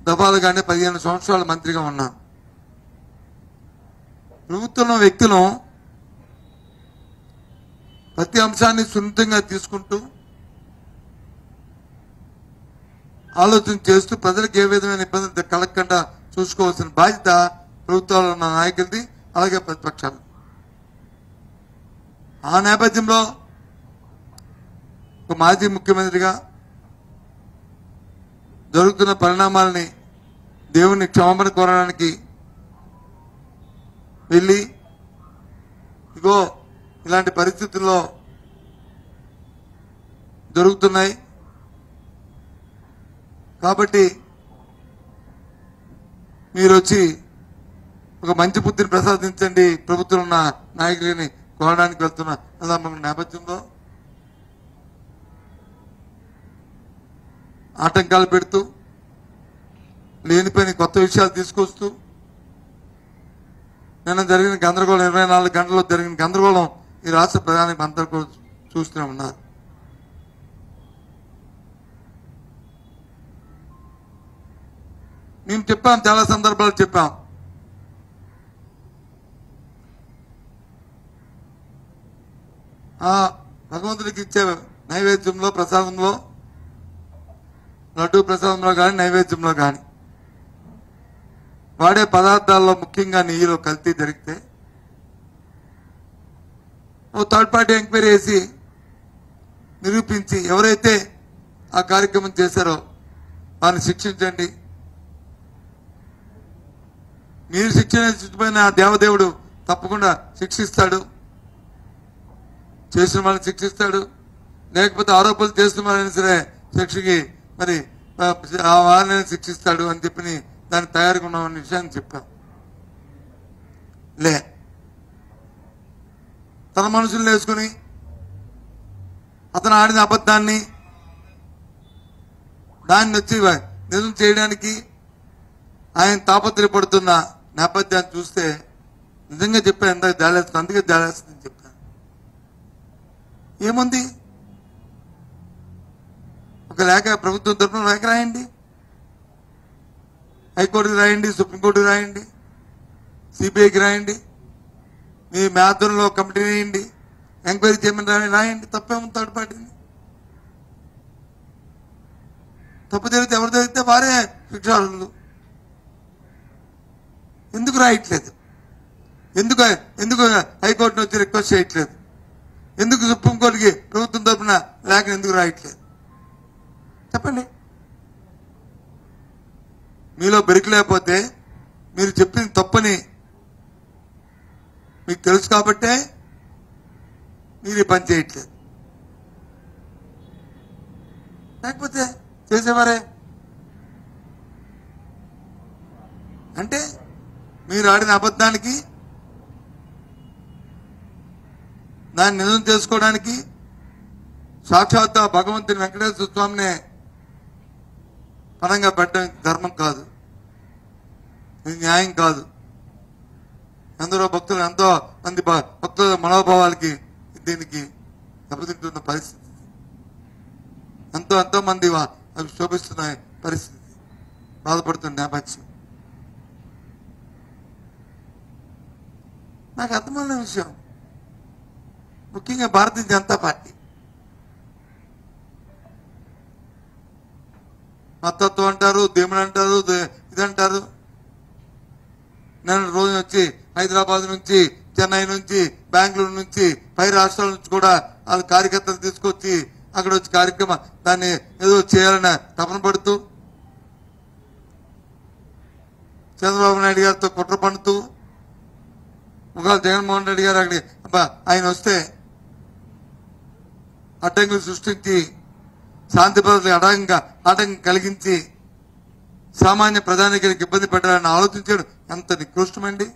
దఫాలుగానే 15 సంవత్సరాల మంత్రిగా ఉన్నాను. ప్రభుత్వంలో వ్యక్తులను ప్రతి అంశాన్ని సున్నితంగా తీసుకుంటూ ఆలోచన చేస్తూ ప్రజలకు ఏ విధమైన ఇబ్బందులు కలగకుండా చూసుకోవాల్సిన బాధ్యత ప్రభుత్వాల్లో ఉన్న నాయకులది, అలాగే ప్రతిపక్షాలు. ఆ నేపథ్యంలో ఒక మాజీ ముఖ్యమంత్రిగా జరుగుతున్న పరిణామాలని దేవుని క్షమాపణ కోరడానికి వెళ్ళి ఇగో ఇలాంటి పరిస్థితుల్లో జరుగుతున్నాయి కాబట్టి మీరు వచ్చి ఒక మంచి బుద్ధిని ప్రసాదించండి ప్రభుత్వం ఉన్న నాయకులని కోరడానికి వెళ్తున్న అలా మన నేపథ్యంలో ఆటంకాలు పెడుతూ లేనిపోయిన కొత్త విషయాలు తీసుకొస్తూ నిన్న జరిగిన గందరగోళం 24 గంటల్లో జరిగిన గందరగోళం ఈ రాష్ట్ర ప్రధాని అందరూ కూడా చూస్తూనే ఉన్నారు. మేము చెప్పాం, చాలా సందర్భాలు చెప్పాం. భగవంతుడికి ఇచ్చే నైవేద్యంలో ప్రసాదంలో లడ్డూ ప్రసాదంలో కానీ నైవేద్యంలో కానీ వాడే పదార్థాల్లో ముఖ్యంగా నెయ్యిలో కల్తీ జరిగితే ఓ థర్డ్ పార్టీ ఎంక్వైరీ చేసి నిరూపించి ఎవరైతే ఆ కార్యక్రమం చేశారో వారిని శిక్షించండి. మీరు శిక్షించకపోయిన ఆ దేవదేవుడు తప్పకుండా శిక్షిస్తాడు, చేసిన వాళ్ళని శిక్షిస్తాడు. లేకపోతే ఆరోపణలు చేస్తున్న వాళ్ళని సరే శిక్షకి మరి ఆ వారిని శిక్షిస్తాడు అని చెప్పి దానికి తయారుగా ఉన్న విషయాన్ని చెప్పాం. తన మనుషులు వేసుకుని అతను ఆడిన అబద్ధాన్ని దాన్ని వచ్చి నిజం చేయడానికి ఆయన తాపత్రయపడుతున్న నేపథ్యాన్ని చూస్తే నిజంగా చెప్పాను, ఎంత జాలేస్తుంది, అందుకే జాలేస్తుందని చెప్పాను. ఏముంది, ఒక లేఖ ప్రభుత్వం తరఫున లేఖ రాయండి, హైకోర్టుకి రాయండి, సుప్రీంకోర్టుకి రాయండి, సిబిఐకి రాయండి, మీ ఆధ్వర్యంలో కమిటీ వేయండి, ఎంక్వైరీ చేయమని రాయండి. తప్పేముంది థర్డ్ పార్టీని? తప్పు జరిగితే ఎవరు జరిగితే వారే శిక్షార్హులు. ఎందుకు రాయట్లేదు? ఎందుకు హైకోర్టును వచ్చి రిక్వెస్ట్ చేయట్లేదు? ఎందుకు సుప్రీంకోర్టుకి ప్రభుత్వం తరఫున లేఖ ఎందుకు రాయట్లేదు? చెప్పండి. మీలో బెరికి లేకపోతే మీరు చెప్పింది తప్పని మీకు తెలుసు కాబట్టే మీరు ఈ పని చేయట్లేదు. లేకపోతే చేసేవారే. అంటే మీరు ఆడిన అబద్ధానికి దాన్ని నిజం చేసుకోవడానికి సాక్షాత్ భగవంతుని వెంకటేశ్వర స్వామినే పరంగా పెట్టడం ధర్మం కాదు, ఇది న్యాయం కాదు. ఎందరో భక్తులు, ఎంతో మంది భక్తుల మనోభావాలకి దీనికి దెబ్బతింటున్న పరిస్థితి, ఎంతో మంది అవి శోభిస్తున్న పరిస్థితి, బాధపడుతున్న నేపథ్యం. నాకు అర్థమైన విషయం, ముఖ్యంగా భారతీయ జనతా పార్టీ మతత్వం అంటారు, దేవుడు అంటారు, ఇదంటారు. నేను రోజు వచ్చి హైదరాబాద్ నుంచి, చెన్నై నుంచి, బెంగళూరు నుంచి, పై రాష్ట్రాల నుంచి కూడా వాళ్ళ కార్యకర్తలు తీసుకొచ్చి అక్కడ వచ్చి కార్యక్రమం దాన్ని ఏదో చేయాలని తపన పడుతూ చంద్రబాబు నాయుడు గారితో కుట్ర పడుతూ ఒకవేళ జగన్మోహన్ రెడ్డి గారు అక్కడ ఆయన వస్తే అడ్డంకులు సృష్టించి శాంతి భద్రతలకు ఆటంకం కలిగించి సామాన్య ప్రజానీకానికి ఇబ్బంది పెట్టాలని ఆలోచించాడు. ఎంత నికృష్టమండి.